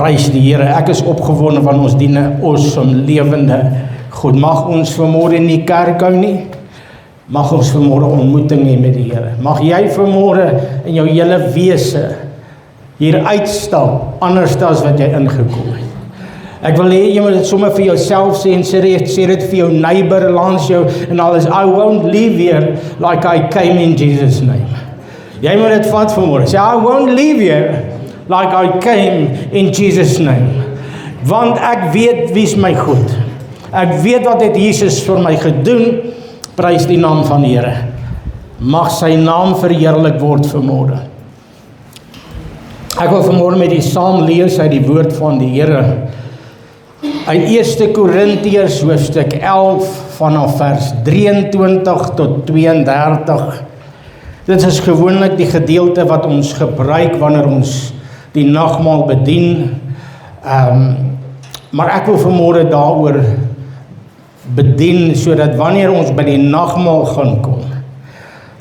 Prys die Here, ek is opgewonde van ons dien 'n awesome, lewende God. Mag ons vanmôre in die kerk hou nie, mag ons vanmôre ontmoeting hê met die Here. Mag jy vanmôre in jou hele wese hier uitstap, anders as wat jy ingekom het. Ek wil hê jy moet dit sommer vir jouself sê en sê dit vir jou neighbor langs jou en alles. I won't leave here like I came in Jesus' name. Jy moet dit vat vanmôre. Sê I won't leave here like I came in Jesus' name. Want ek weet wie's my God. Ek weet wat het Jesus vir my gedoen. Prys die naam van die Here. Mag sy naam verheerlik word vanmôre. Ek wil vanmôre met u saam lees uit die woord van die Here. Uit 1 Korintiërs hoofstuk 11 vanaf vers 23 tot 32. Dit is gewoonlik die gedeelte wat ons gebruik wanneer ons die nagmaal bedien. Maar ek wil vanmôre daaroor bedien, sodat wanneer ons by die nagmaal gaan kom,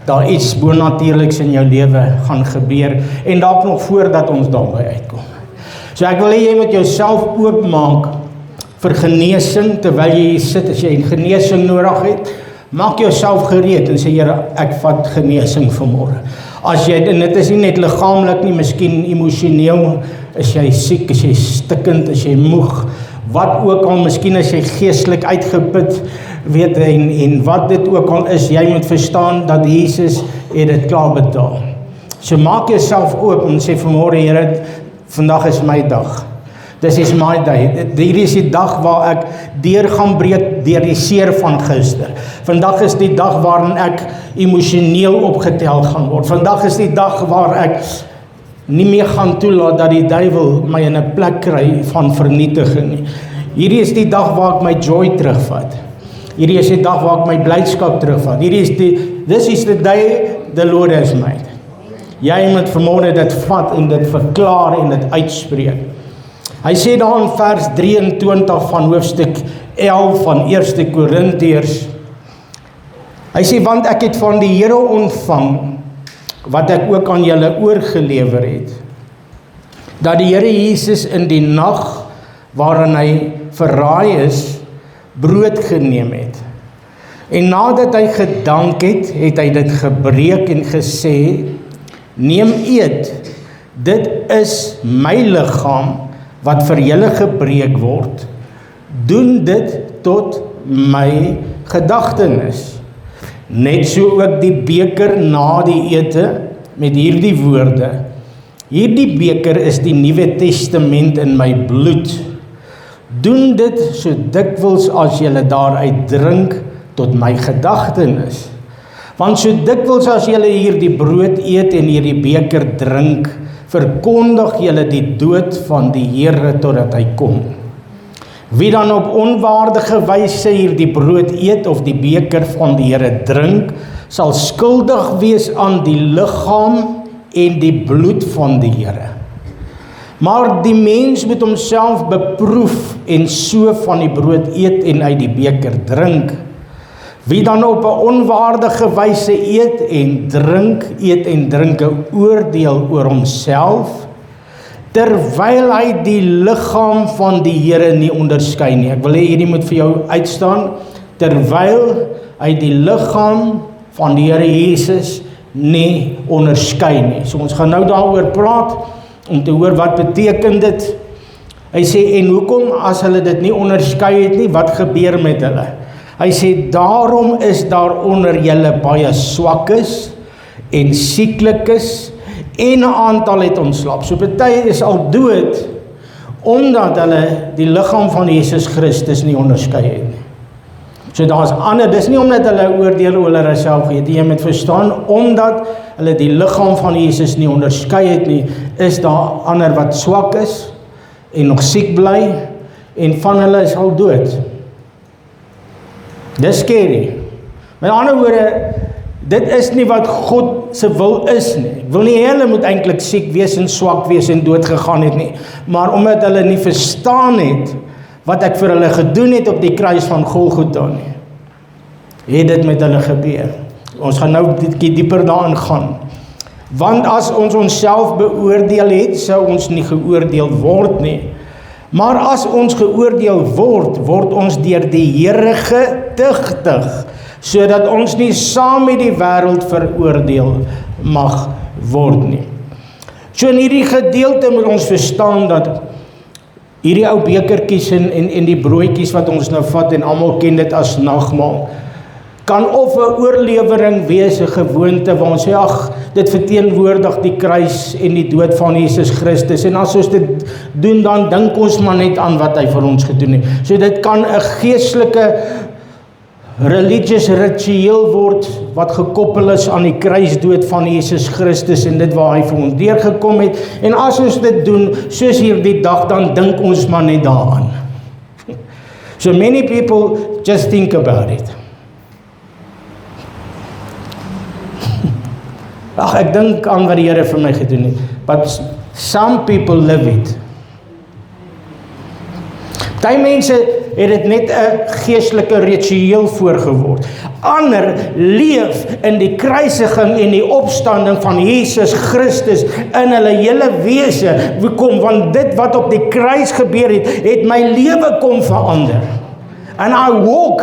daar iets bonatuurliks in jou lewe gaan gebeur, en dalk nog voordat ons daarby uitkom. So ek wil hê jy moet jouself oopmaak vir genesing, terwyl jy hier sit, as jy genesing nodig het, maak jouself gereed en sê, Here, ek vat genesing vanmôre. As jy, en dit is nie net liggaamlik nie, miskien emosioneel, is jy siek, is jy stikkend, is jy moeg, wat ook al, miskien is jy geestelik uitgeput, weet, en wat dit ook al is, jy moet verstaan dat Jesus het dit klaar betaal. So maak jouself oop en sê vanmôre, Here, vandag is my dag. This is my day. Hierdie is die dag waar ek deur gaan breek deur die seer van gister. Vandag is die dag waarin ek emosioneel opgetel gaan word. Vandag is die dag waar ek nie meer gaan toelaat dat die duiwel my in 'n plek kry van vernietiging nie. Hierdie is die dag waar ek my joy terugvat. Hierdie is die dag waar ek my blydskap terugvat. This is the day the Lord has made. Jy moet vanmôre dit vat en dit verklaar en dit uitspreek. Hy sê daar in vers 23 van hoofstuk 11 van 1 Korintiërs, hy sê, want ek het van die Here ontvang, wat ek ook aan julle oorgelewer het, dat die Here Jesus in die nag, waarin hy verraai is, brood geneem het. En nadat hy gedank het, het hy dit gebreek en gesê, neem eet, dit is my liggaam, wat vir julle gebreek word, doen dit tot my gedagtenis. Net so ook die beker na die ete, met hierdie woorde, hierdie beker is die Nuwe Testament in my bloed. Doen dit so dikwels as julle daaruit drink, tot my gedagtenis. Want so dikwels as julle hierdie brood eet en hierdie beker drink, verkondig julle die dood van die Here totdat hy kom. Wie dan op onwaardige wyse hierdie brood eet of die beker van die Here drink, sal skuldig wees aan die liggaam en die bloed van die Here. Maar die mens moet homself beproef en so van die brood eet en uit die beker drink. Wie dan op 'n onwaardige wyse eet en drink 'n oordeel oor homself, terwyl hy die liggaam van die Here nie onderskei nie. Ek wil hê hierdie moet vir jou uitstaan, terwyl hy die liggaam van die Here Jesus nie onderskei nie. So ons gaan nou daaroor praat, om te hoor wat beteken dit. Hy sê, en hoekom as hulle dit nie onderskei het nie, wat gebeur met hulle? Hy sê, daarom is daaronder julle baie swakkes en sieklikes en 'n aantal het ontslap. So party is al dood, omdat hulle die liggaam van Jesus Christus nie onderskei het nie. So daar's ander, dis nie omdat hulle oordeel oor hulle self het, jy moet verstaan, omdat hulle die liggaam van Jesus nie onderskei het nie, is daar ander wat swak is, en nog siek bly, en van hulle is al dood. Dis scary. Met ander woorde, dit is nie wat God se wil is nie. Ek wil nie hê hulle moet eintlik siek wees en swak wees en dood gegaan het nie, maar omdat hulle nie verstaan het, wat ek vir hulle gedoen het op die kruis van Golgotha nie, het dit met hulle gebeur. Ons gaan nou 'n bietjie dieper daarin gaan. Want as ons onsself beoordeel het, sou ons nie geoordeel word nie. Maar as ons geoordeel word, word ons deur die Here getuigtig, sodat ons nie saam met die wêreld veroordeel mag word nie. So in hierdie gedeelte moet ons verstaan dat hierdie ou bekertjies en die broodjies wat ons nou vat en almal ken dit as nagmaal, kan of 'n oorlewering wees, 'n gewoonte waar ons sê, ag, dit verteenwoordig die kruis en die dood van Jesus Christus, en as ons dit doen, dan dink ons maar net aan wat hy vir ons gedoen het. So dit kan 'n geestelike religious ritueel word, wat gekoppel is aan die kruisdood van Jesus Christus, en dit waar hy vir ons deurgekom het, en as ons dit doen, soos hierdie dag, dan dink ons maar net daaraan. So many people just think about it. Ag, ek dink aan wat die Here vir my gedoen het. But some people live it. Party mense het dit net 'n geestelike ritueel voorgeword. Ander leef in die kruisiging en die opstanding van Jesus Christus in hulle hele wese. Hoekom? Want dit wat op die kruis gebeur het, het my lewe kom verander. And I walk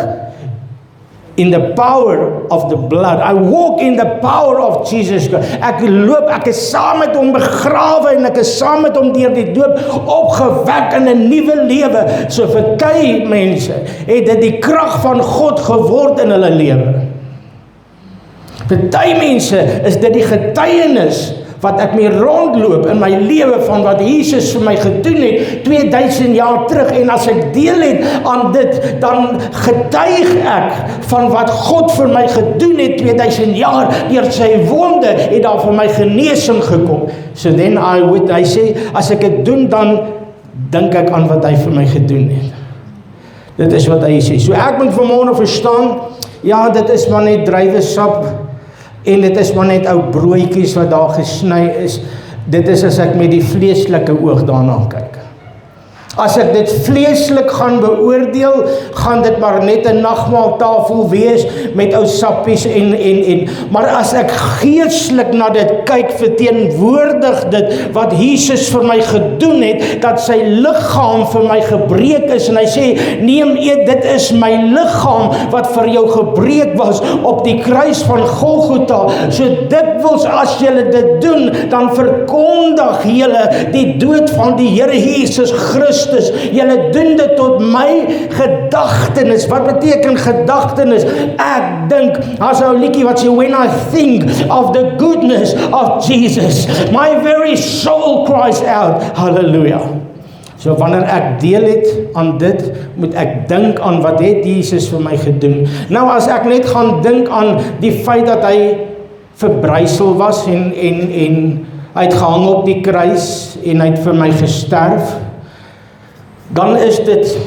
in the power of the blood. I walk in the power of Jesus Christ. Ek loop, ek is saam met hom begrawe en ek is saam met hom deur die doop opgewek in 'n nuwe lewe. So vir baie mense het dit die krag van God geword in hulle lewe. Vir baie mense is dit die getuienis wat ek mee rondloop in my lewe van wat Jesus vir my gedoen het 2000 jaar terug, en as ek deel het aan dit, dan getuig ek van wat God vir my gedoen het 2000 jaar, deur sy wonde het daar vir my genesing gekom. So then hy sê, as ek dit doen, dan dink ek aan wat hy vir my gedoen het. Dit is wat hy sê. So ek moet vanmôre verstaan, ja, dit is maar net druiwesap, en dit is maar net ou broodjies wat daar gesny is. Dit is as ek met die vleeslike oog daarna kyk. As ek dit vleeslik gaan beoordeel, gaan dit maar net 'n nagmaaltafel wees met ou sappies en maar as ek geestelik na dit kyk, verteenwoordig dit wat Jesus vir my gedoen het, dat sy liggaam vir my gebreek is, en hy sê, neem eet, dit is my liggaam wat vir jou gebreek was op die kruis van Golgotha. So dikwels as julle dit doen, dan verkondig julle die dood van die Here Jesus Christus. Julle doen dit tot my gedagtenis. Wat beteken gedagtenis? Ek dink, as 'n liedjie wat sê, when I think of the goodness of Jesus, my very soul cries out, hallelujah. So wanneer ek deel het aan dit, moet ek dink aan wat het Jesus vir my gedoen. Nou as ek net gaan dink aan die feit dat hy verbrysel was en hy het gehang op die kruis en hy het vir my gesterf, dan is dit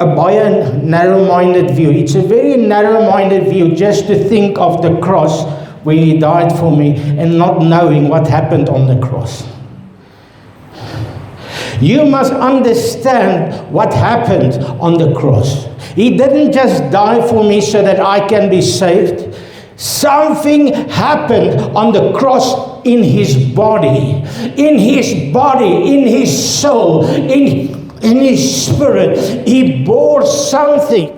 a baie narrow-minded view. It's a very narrow-minded view just to think of the cross where he died for me and not knowing what happened on the cross. You must understand what happened on the cross. He didn't just die for me so that I can be saved. Something happened on the cross in his body, in his soul, in his spirit. He bore something.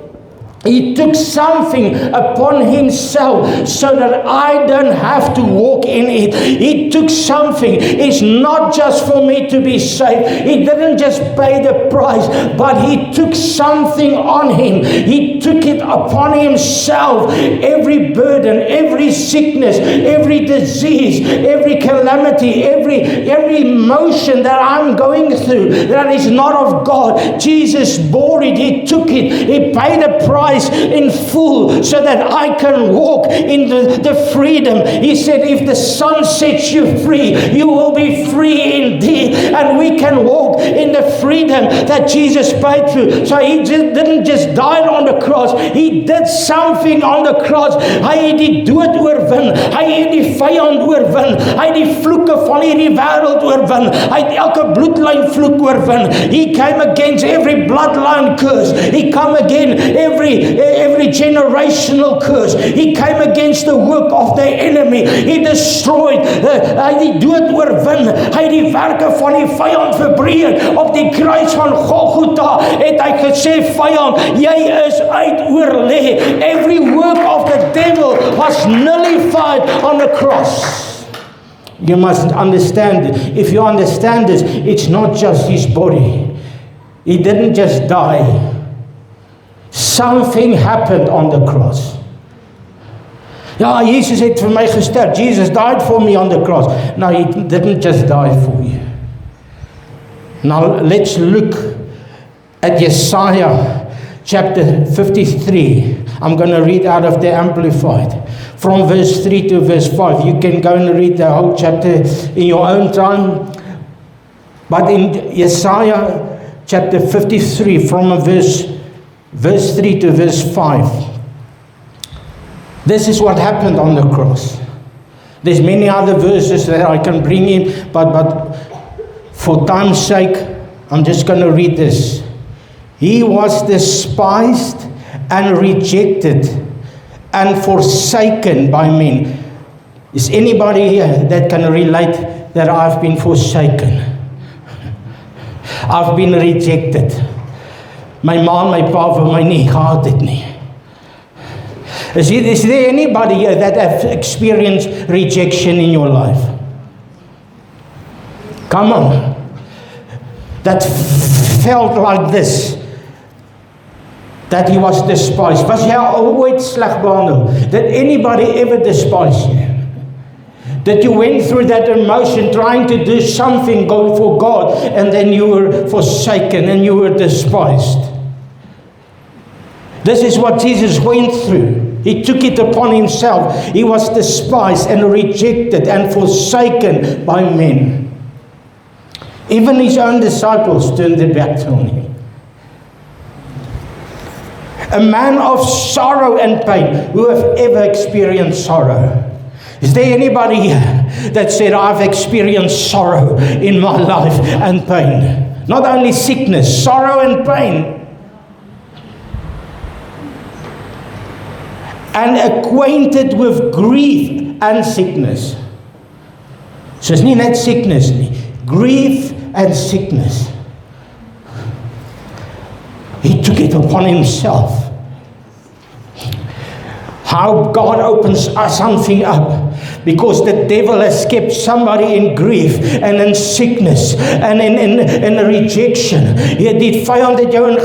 He took something upon himself so that I don't have to walk in it. He took something. It's not just for me to be saved. He didn't just pay the price, but he took something on him. He took it upon himself. Every burden, every sickness, every disease, every calamity, every emotion that I'm going through that is not of God, Jesus bore it. He took it. He paid a price in full so that I can walk in the freedom. He said, if the Son sets you free, you will be free indeed. And we can walk in the freedom that Jesus paid through. So he didn't just die on the cross. He did something on the cross. Hy het die dood oorwin. Hy het die vyand oorwin. Hy het die vloeke van hierdie wêreld oorwin. Hy het elke bloedlyn vloek oorwin. He came against every bloodline curse. He came against every generational curse. He came against the work of the enemy. He destroyed. Hy het die dood oorwin. Hy het die werke van die vyand verbreek. Op die kruis van Golgotha het hy gesê, vyand, jy is uitoorlê. Every work of the devil was nullified on the cross. You must understand it. If you understand this, it's not just his body. He didn't just die. Something happened on the cross. Ja, Jesus het vir my gesterf. Jesus died for me on the cross. No, he didn't just die for you. Now let's look at Jesaja chapter 53. I'm going to read out of the Amplified. From verse 3 to verse 5. You can go and read the whole chapter in your own time. But in Jesaja chapter 53, from verse 3 to verse 5. This is what happened on the cross. There's many other verses that I can bring in, but for time's sake, I'm just going to read this. He was despised and rejected and forsaken by men. Is anybody here that can relate that I've been forsaken? I've been rejected. My ma, my pa vir my nie gehad het nie. Is there anybody here that have experienced rejection in your life? Come on. That felt like this. That he was despised. Was jy ooit sleg behandel? Did anybody ever despise you? That you went through that emotion trying to do something for God and then you were forsaken and you were despised. This is what Jesus went through. He took it upon himself. He was despised and rejected and forsaken by men. Even his own disciples turned their backs on him. A man of sorrow and pain. Who have ever experienced sorrow? Is there anybody here that said, I've experienced sorrow in my life and pain? Not only sickness, sorrow and pain. And acquainted with grief and sickness. So it's not sickness, grief and sickness. He took it upon himself. How God opens something up. Because the devil has kept somebody in grief and in sickness and in rejection. Die vyand het jou in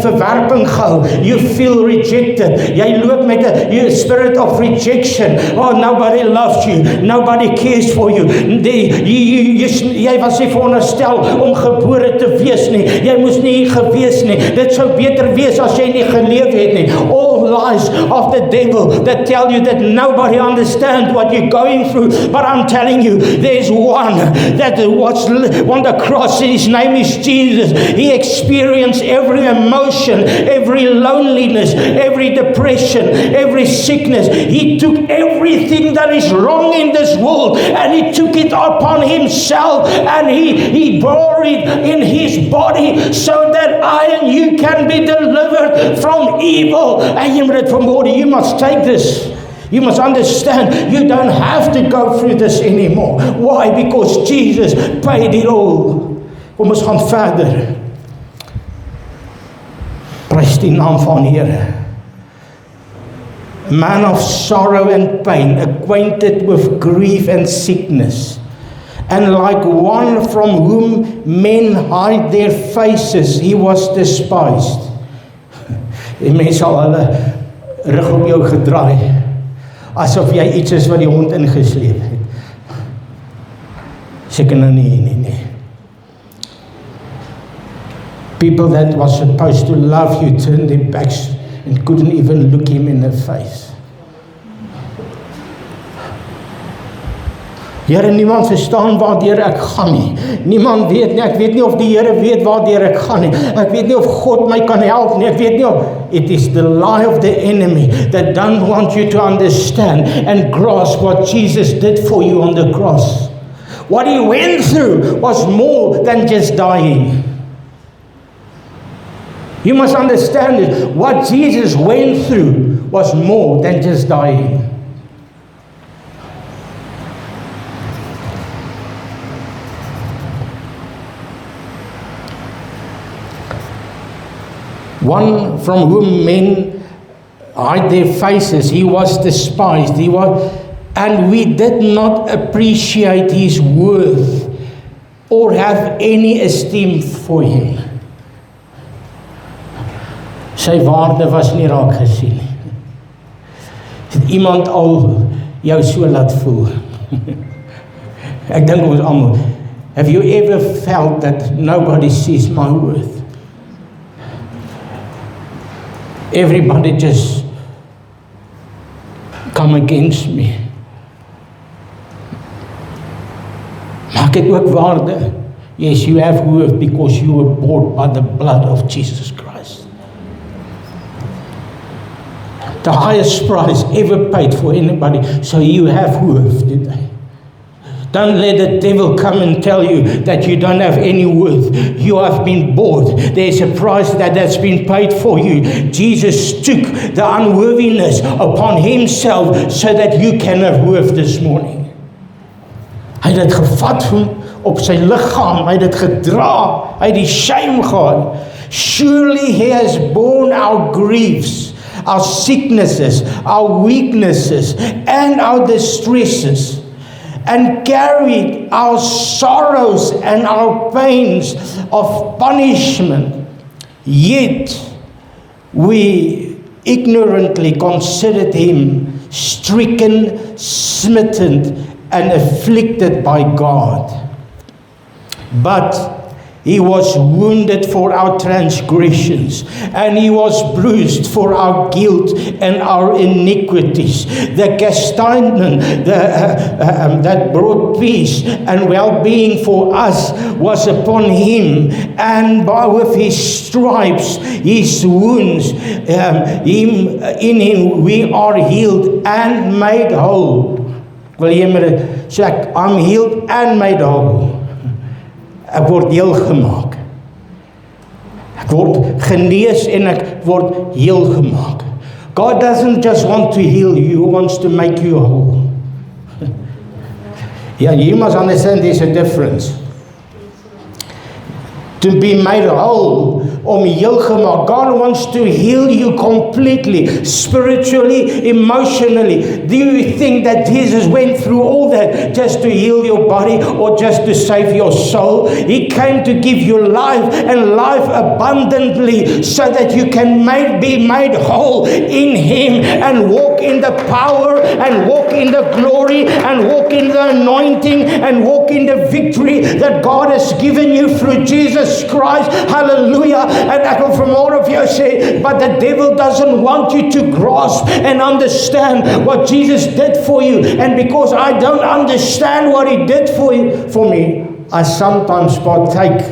verwerping gehou. You feel rejected. Jy loop met a spirit of rejection. Oh, nobody loves you. Nobody cares for you. Jy was nie veronderstel om gebore te wees nie. Jy moes nie gewees nie. Dit sou beter wees as jy nie geleef het nie. All lies of the devil that tell you that nobody understands what you're going through. But I'm telling you, there's one that was on the cross. His name is Jesus. He experienced every emotion, every loneliness, every depression, every sickness. He took everything that is wrong in this world and he took it upon himself and he bore it in his body so that I and you can be delivered from evil. And you must take this. You must understand, you don't have to go through this anymore. Why? Because Jesus paid it all. Kom ons gaan verder. Prys die naam van die Here. Man of sorrow and pain, acquainted with grief and sickness, and like one from whom men hide their faces, he was despised. Die mense sal hulle rug op jou gedraai, asof jy iets is wat die hond ingesleep het. Seker nou nie. People that was supposed to love you turned their backs and couldn't even look him in the face. Here, niemand verstaan waardeur ek gaan nie. Niemand weet nie, ek weet nie of die Here weet waardeur ek gaan nie. Ek weet nie of God my kan help nie. Ek weet nie of... It is the lie of the enemy that don't want you to understand and grasp what Jesus did for you on the cross. What he went through was more than just dying. You must understand it. What Jesus went through was more than just dying. One from whom men hide their faces, he was despised, and we did not appreciate his worth or have any esteem for him. Sy waarde was nie raak gesien nie. Het iemand al jou so laat voel? Ek dink ons almal. Have you ever felt that nobody sees my worth? Everybody just come against me. Maar ek het ook waarde. Yes, you have worth because you were bought by the blood of Jesus Christ. The highest price ever paid for anybody. So you have worth today. Don't let the devil come and tell you that you don't have any worth. You have been bought. There's a price that's been paid for you. Jesus took the unworthiness upon himself so that you can have worth this morning. Hy het dit gevat op sy liggaam. Hy het dit gedra. Hy het die shame gehad. Surely he has borne our griefs, our sicknesses, our weaknesses, and our distresses, and carried our sorrows and our pains of punishment. Yet we ignorantly considered him stricken, smitten, and afflicted by God. But he was wounded for our transgressions, and he was bruised for our guilt and our iniquities. The chastisement that brought peace and well-being for us was upon him, and with his stripes, his wounds, in him we are healed and made whole. Wil jy met so I'm healed and made whole. Ek word heel gemaak. Ek word genees en ek word heel gemaak. God doesn't just want to heal you, he wants to make you whole. Yeah, you must understand there's a difference. To be made whole, om heel gemaak. God wants to heal you completely, spiritually, emotionally. Do you think that Jesus went through all that just to heal your body or just to save your soul? He came to give you life and life abundantly so that you can be made whole in him and walk in the power and walk in the glory and walk in the anointing and walk in the victory that God has given you through Jesus Christ. Hallelujah. And I can from all of you say, but the devil doesn't want you to grasp and understand what Jesus did for you. And because I don't understand what he did for me, I sometimes partake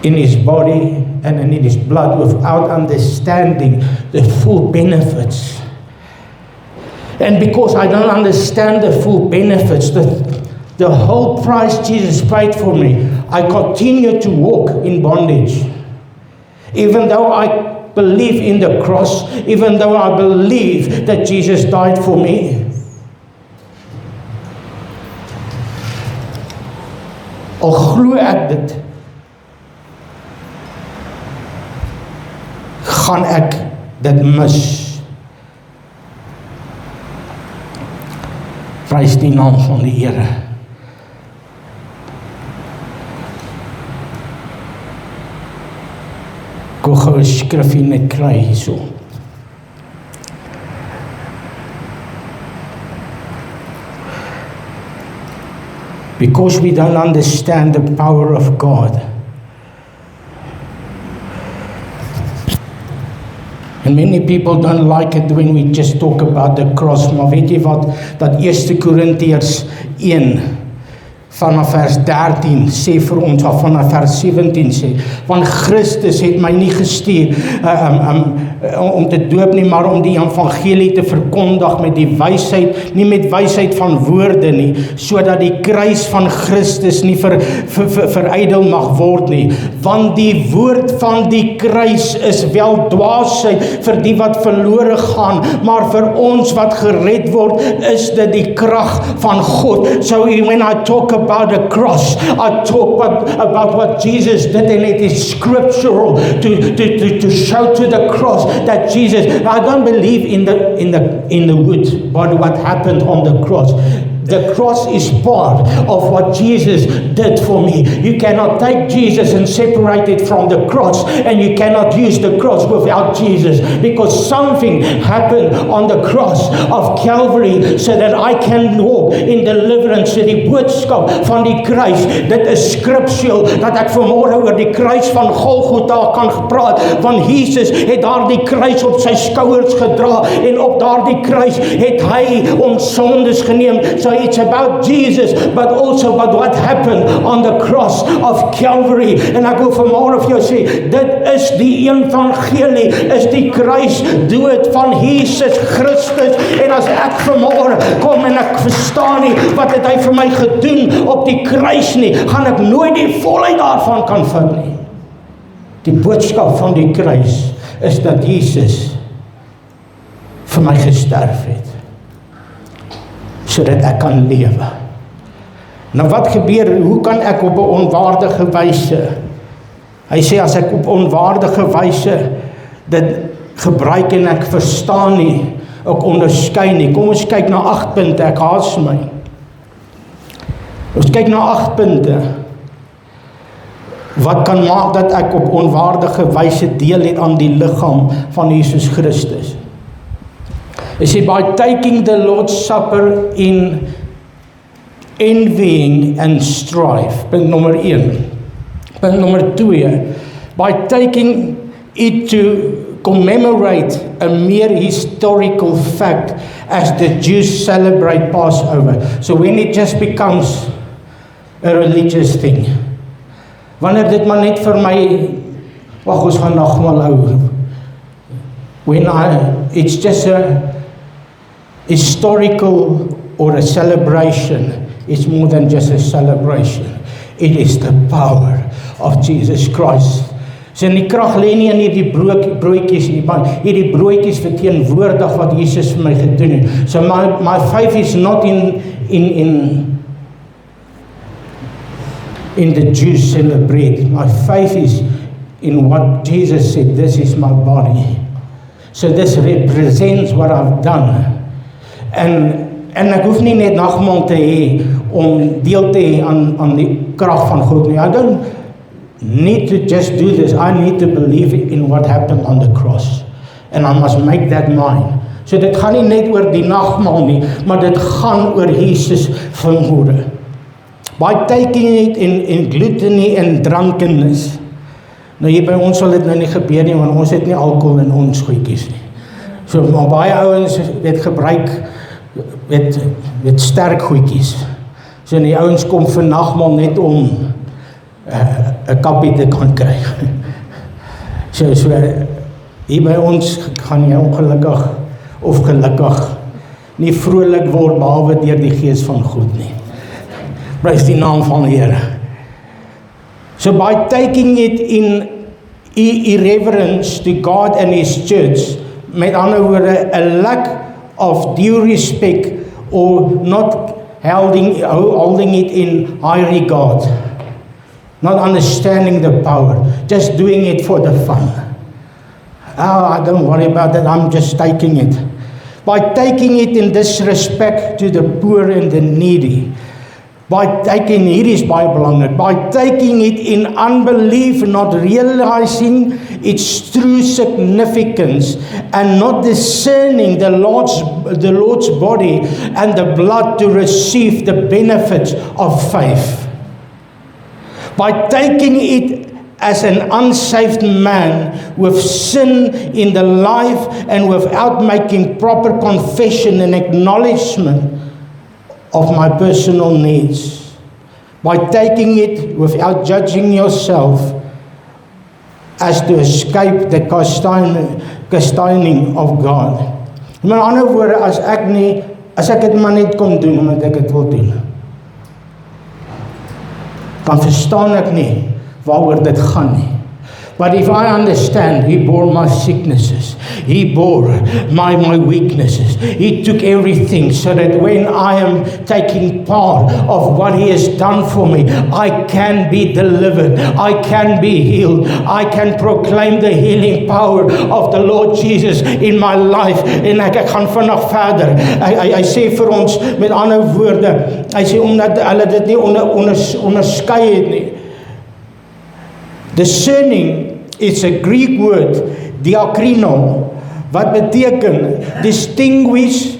in his body and in his blood without understanding the full benefits. And because I don't understand the full benefits, the whole price Jesus paid for me, I continue to walk in bondage. Even though I believe in the cross, even though I believe that Jesus died for me. Al glo ek dit, gaan ek dit mis. Prys die naam van die Here. Ek wil gou 'n skrifgie net kry hierso. Because we don't understand the power of God. And many people don't like it when we just talk about the cross. Maar weet jy wat, dat 1 Korintiërs 1 vanaf vers 13 sê vir ons, of vanaf vers 17 sê, want Christus het my nie gestuur om te doop nie, maar om die evangelie te verkondig met die wysheid, nie met wysheid van woorde nie, sodat die kruis van Christus nie verydel mag word nie, want die woord van die kruis is wel dwaasheid vir die wat verlore gaan, maar vir ons wat gered word, is dit die krag van God. So when I talk about the cross, I talk about what Jesus did, and it is scriptural to show to the cross that Jesus, I don't believe in the wood, but what happened on the cross. The cross is part of what Jesus did for me. You cannot take Jesus and separate it from the cross, and you cannot use the cross without Jesus, because something happened on the cross of Calvary so that I can walk in deliverance. Die boodskap van die kruis, dit is scriptural, dat ek vanmôre oor die kruis van Golgotha kan gepraat, want Jesus het daar die kruis op sy skouers gedra, en op daardie kruis het hy ons sondes geneem. So it's about Jesus, but also about what happened on the cross of Calvary. En ek wil vanmôre vir jou sê, dit is die evangelie, is die kruis dood van Jesus Christus. En as ek vanmôre kom en ek verstaan nie, wat het hy vir my gedoen op die kruis nie, gaan ek nooit die volheid daarvan kan vind nie. Die boodskap van die kruis is dat Jesus vir my gesterf het, sodat ek kan lewe. Nou wat gebeur, hoe kan ek op 'n onwaardige wyse, hy sê as ek op onwaardige wyse dit gebruik en ek verstaan nie, ek onderskei nie. Kom ons kyk na 8 punte, ek haas my. Ons kyk na 8 punte, wat kan maak dat ek op onwaardige wyse deel het aan die liggaam van Jesus Christus. Hy sê, by taking the Lord's Supper in envying and strife. Punt nommer 1. Punt nommer 2. By taking it to commemorate a mere historical fact as the Jews celebrate Passover. So when it just becomes a religious thing. Wanneer dit maar net vir my, wag ons gaan nagmaal hou. It's just a historical or a celebration. It's more than just a celebration. It is the power of Jesus Christ. So die krag lê nie in hierdie broodjies nie, maar hierdie broodjies verteenwoordig wat Jesus vir my gedoen het. So my faith is not in the juice and the bread. My faith is in what Jesus said, this is my body. So this represents what I've done. En ek hoef nie net nagmaal te hê om deel te hê aan die krag van God nie. I don't need to just do this. I need to believe in what happened on the cross. And I must make that mine. So dit gaan nie net oor die nagmaal nie, maar dit gaan oor Jesus vanmôre. By taking it in gluttony and drunkenness. Nou hier by ons sal dit nou nie gebeur nie, want ons het nie alkohol in ons goedjies nie. So maar baie ouens het gebruik met sterk goedjies. So die ouens kom vir nagmaal net om 'n kappie te kan kry. So hier by ons gaan jy ongelukkig of gelukkig nie vrolik word behalwe deur die Gees van God nie. Prys die naam van die Here. So by taking it in irreverence to God and His church, met ander woorde, a lack of due respect or not holding it in high regard, not understanding the power, just doing it for the fun. I don't worry about that, I'm just taking it. By taking it in disrespect to the poor and the needy, by taking, hier is baie belangrik, by taking it in unbelief, not realizing its true significance and not discerning the Lord's body and the blood to receive the benefits of faith. By taking it as an unsaved man with sin in the life and without making proper confession and acknowledgement of my personal needs. By taking it without judging yourself as to escape the castigating of God. Met ander woorde, as ek dit maar net kom doen, omdat ek dit wil doen, dan verstaan ek nie waaroor dit gaan nie. But if I understand, He bore my sicknesses, He bore my weaknesses, He took everything so that when I am taking part of what He has done for me, I can be delivered, I can be healed, I can proclaim the healing power of the Lord Jesus in my life. En ek gaan vandag verder. Hy sê vir ons, met ander woorde, hy sê omdat hulle dit nie onderskei het nie. Discerning, it's a Greek word, diakrino, wat beteken distinguish,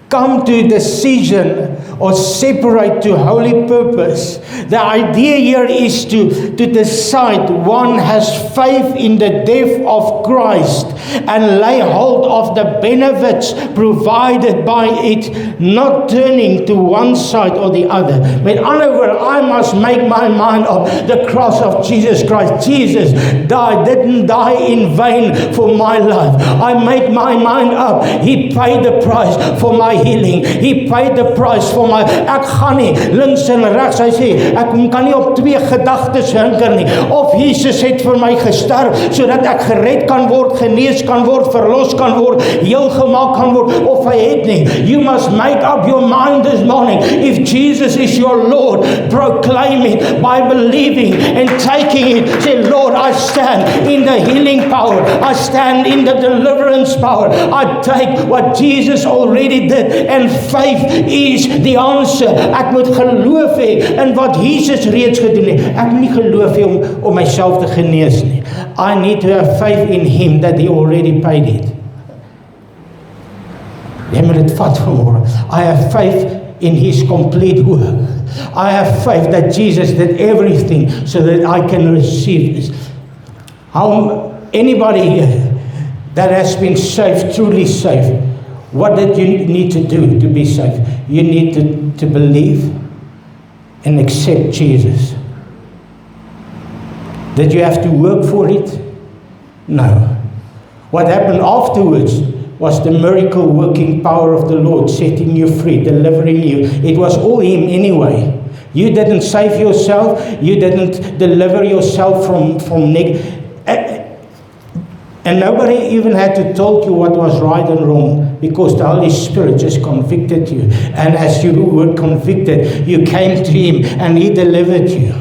come to decision, or separate to holy purpose. The idea here is to decide. One has faith in the death of Christ and lay hold of the benefits provided by it, not turning to one side or the other. Met ander woorde, I must make my mind up. The cross of Jesus Christ. Jesus didn't die in vain for my life. I make my mind up. He paid the price for my healing. He paid the price for my, ek gaan nie links en regs, hy sê, ek kan nie op twee gedagtes hinker nie, of Jesus het vir my gesterf, sodat ek gered kan word, genees kan word, verlos kan word, heel gemaak kan word, of hy het nie. You must make up your mind this morning. If Jesus is your Lord, proclaim it by believing and taking it. Say, Lord, I stand in the healing power, I stand in the deliverance power, I take what Jesus already did, and faith is the answer. Ek moet geloof hê in wat Jesus reeds gedoen het. Ek moet nie geloof hê om myself te genees nie. I need to have faith in Him that He already paid it. Jy moet dit vat vanmôre. I have faith in His complete work. I have faith that Jesus did everything so that I can receive this. Anybody that has been saved, truly saved, what did you need to do to be saved? You need to believe and accept Jesus. Did you have to work for it? No. What happened afterwards was the miracle working power of the Lord, setting you free, delivering you. It was all Him anyway. You didn't save yourself. You didn't deliver yourself from negative. And nobody even had to tell you what was right and wrong, because the Holy Spirit just convicted you. And as you were convicted, you came to Him and He delivered you.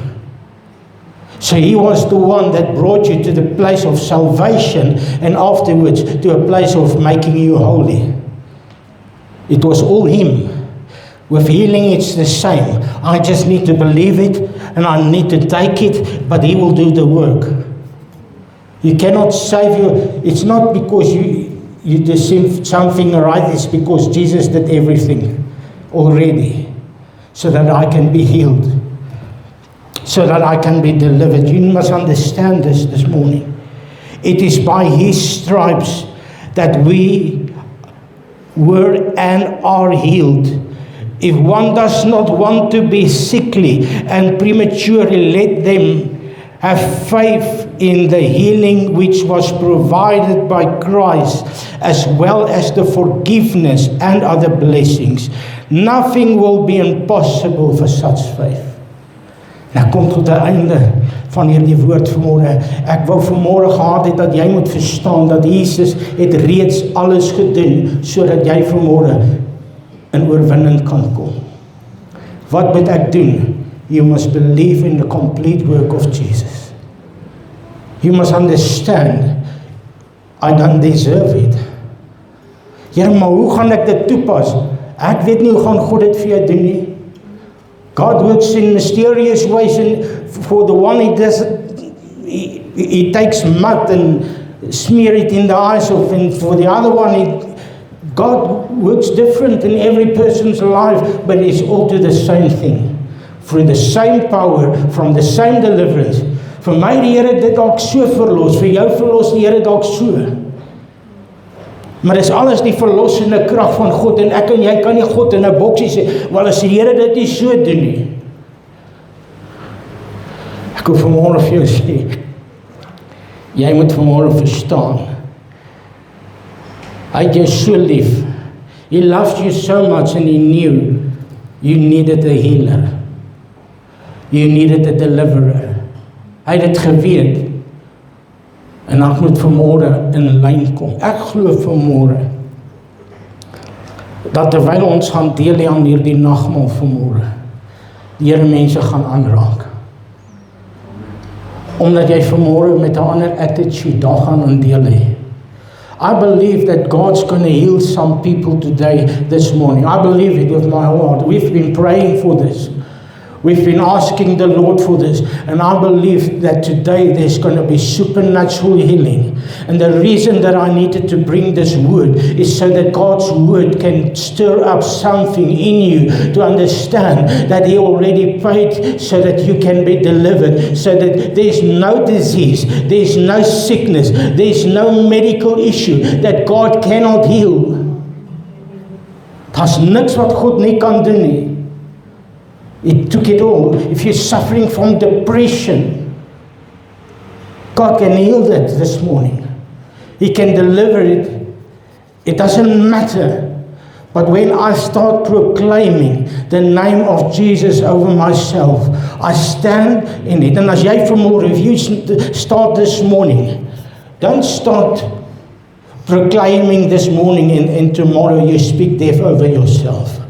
So He was the one that brought you to the place of salvation, and afterwards to a place of making you holy. It was all Him. With healing, it's the same. I just need to believe it, and I need to take it, but He will do the work. You cannot save you. It's not because you did something right. It's because Jesus did everything already, so that I can be healed, so that I can be delivered. You must understand this morning. It is by His stripes that we were and are healed. If one does not want to be sickly and prematurely, let them have faith in the healing which was provided by Christ, as well as the forgiveness and other blessings. Nothing will be impossible for such faith. Nou kom tot die einde van hierdie woord vanmôre. Ek wou vanmôre gehad het dat jy moet verstaan dat Jesus het reeds alles gedoen, sodat jy vanmôre in oorwinning kan kom. Wat moet ek doen? You must believe in the complete work of Jesus. You must understand, I don't deserve it. Here, maar hoe gaan ek dit toepas? Ek weet nie hoe gaan God dit vir jou doen nie. God works in mysterious ways, and for the one He does, He takes mud and smear it in the eyes of, and for the other one, God works different in every person's life, but it's all to the same thing. Through the same power, from the same deliverance, Vir my die Here dit dalk so verlos, vir jou verlos die Here dalk so. Maar dis alles die verlossende krag van God, en ek en jy kan nie God in 'n boksie sê, wel as die Here dit nie so doen nie. Ek wil vanmôre vir jou sê, jy moet vanmôre verstaan, hy het jou so lief. He loved you so much and he knew you needed a healer. You needed a deliverer. Hy het dit geweet. En ek moet vanmôre in lyn kom. Ek glo vanmôre dat terwyl ons gaan deel aan hierdie nagmaal vanmôre, die Here mense gaan aanraak. Omdat jy vanmôre met 'n ander attitude daar gaan in deel hê. I believe that God's going to heal some people today, this morning. I believe it with my whole heart. We've been praying for this. We've been asking the Lord for this. And I believe that today there's going to be supernatural healing. And the reason that I needed to bring this word is so that God's word can stir up something in you to understand that He already paid so that you can be delivered. So that there's no disease, there's no sickness, there's no medical issue that God cannot heal. Daar's niks wat God nie kan doen nie. It took it all. If you're suffering from depression, God can heal that this morning. He can deliver it. It doesn't matter. But when I start proclaiming the name of Jesus over myself, I stand in it. And as jy vanmôre, if you start this morning, don't start proclaiming this morning and tomorrow you speak death over yourself.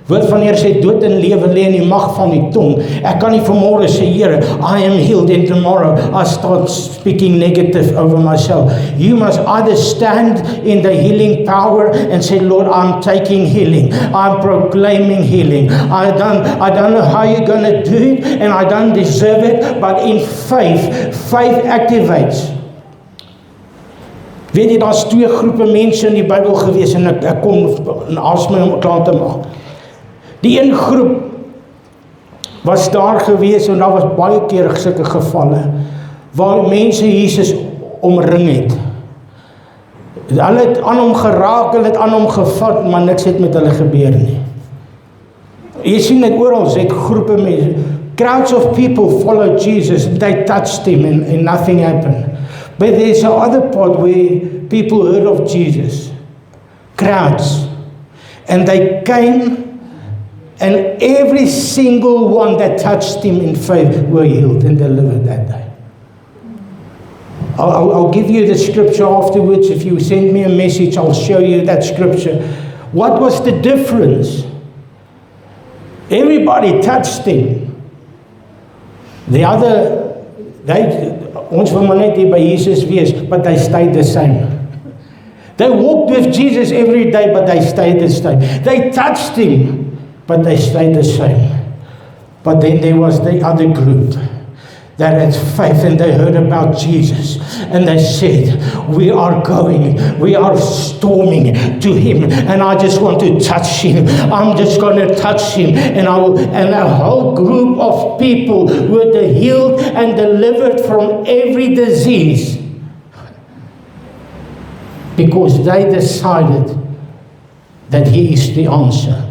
Woord van Here sê dood en lewe lê in die mag van die tong. Ek kan nie vanmôre sê Here, I am healed, and tomorrow I start speaking negative over myself. You must either stand in the healing power and say, Lord, I'm taking healing. I'm proclaiming healing. I don't know how you're going to do it, and I don't deserve it, but in faith activates. Weet jy, daar's twee groepe mense in die Bybel gewees, en ek kom asem om klaar te maak. Die een groep was daar gewees, en daar was baie keer sulke gevalle waar mense Jesus omring het. Hulle het aan hom geraak, hulle het aan hom gevat, maar niks het met hulle gebeur nie. Jy sien dit oral, het groepe mense, crowds of people followed Jesus, they touched him and nothing happened. But there's another part where people heard of Jesus, crowds, and they came. And every single one that touched him in faith were healed and delivered that day. I'll give you the scripture afterwards. If you send me a message, I'll show you that scripture. What was the difference? Everybody touched him. The other, ons wil maar net hier by Jesus wees, but they stayed the same. They walked with Jesus every day, but they stayed the same. They touched him, but they stayed the same. But then there was the other group that had faith, and they heard about Jesus, and they said, we are storming to him, and I just want to touch him. I'm just going to touch him, and a whole group of people were healed and delivered from every disease, because they decided that he is the answer.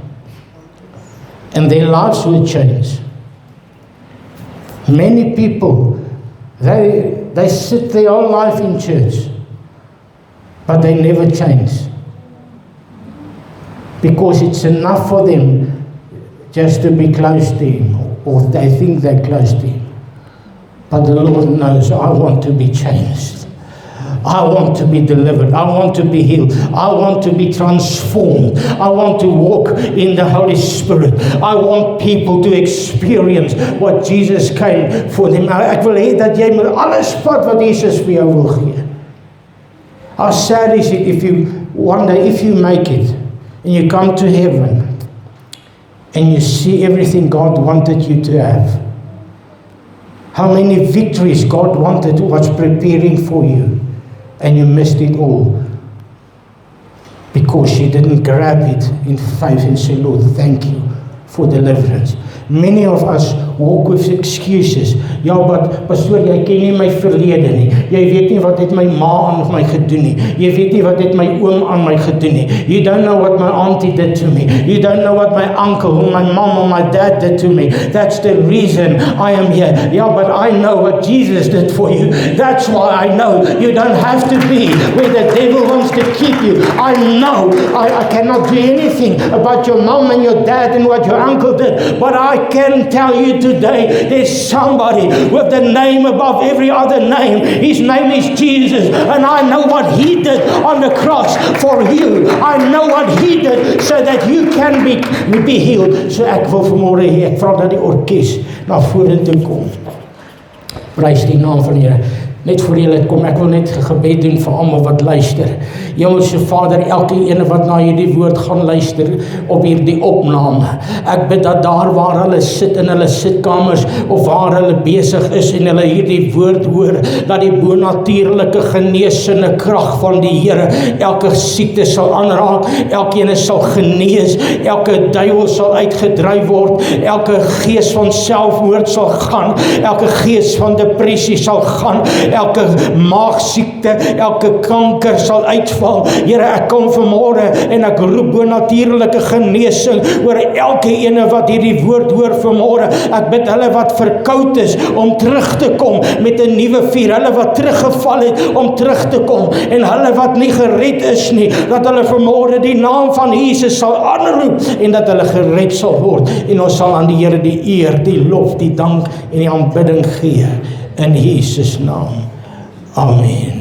And their lives will change. Many people, they sit their whole life in church, but they never change. Because it's enough for them just to be close to him, or they think they're close to him. But the Lord knows, I want to be changed. I want to be delivered. I want to be healed. I want to be transformed. I want to walk in the Holy Spirit. I want people to experience what Jesus came for them. Ek wil hê dat jy met alles vat wat Jesus vir jou wil gee. How sad is it if you one day, if you make it and you come to heaven and you see everything God wanted you to have. How many victories God wanted was preparing for you. And you missed it all because you didn't grab it in faith and say, Lord, thank you for deliverance. Many of us walk with excuses. Ja, but pastoor, jy ken nie my verlede nie. Jy weet nie wat het my ma aan my gedoen nie. Jy weet nie wat het my oom aan my gedoen nie. You don't know what my auntie did to me. You don't know what my uncle, or my mom, or my dad did to me. That's the reason I am here. Yeah, but I know what Jesus did for you. That's why I know you don't have to be where the devil wants to keep you. I know I cannot do anything about your mom and your dad and what your uncle did, but I can tell you today, there's somebody with the name above every other name. His name is Jesus, and I know what He did on the cross for you. I know what He did so that you can be healed. So ek wil vanmôre hê, ek vra dat die orkes na vorentoe kom. Prys die naam van die Here. Net voor julle kom, ek wil net 'n gebed doen vir almal wat luister. Hemelse Vader, elke ene wat na hierdie woord gaan luister op hierdie opname. Ek bid dat daar waar hulle sit in hulle sitkamers of waar hulle besig is en hulle hierdie woord hoor, dat die bonatuurlike genesende krag van die Here elke siekte sal aanraak, elkeen sal genees, elke duiwel sal uitgedryf word, elke gees van selfmoord sal gaan, elke gees van depressie sal gaan, elke maagsiekte, elke kanker sal uitval. Here, ek kom vanmôre en ek roep bonatuurlike genesing oor elke ene wat hierdie woord hoor vanmôre. Ek bid hulle wat verkoud is om terug te kom met 'n nuwe vuur, hulle wat teruggeval het om terug te kom, en hulle wat nie gered is nie, dat hulle vanmôre die naam van Jesus sal aanroep en dat hulle gered sal word, en ons sal aan die Here die eer, die lof, die dank en die aanbidding gee in Jesus naam. Amen.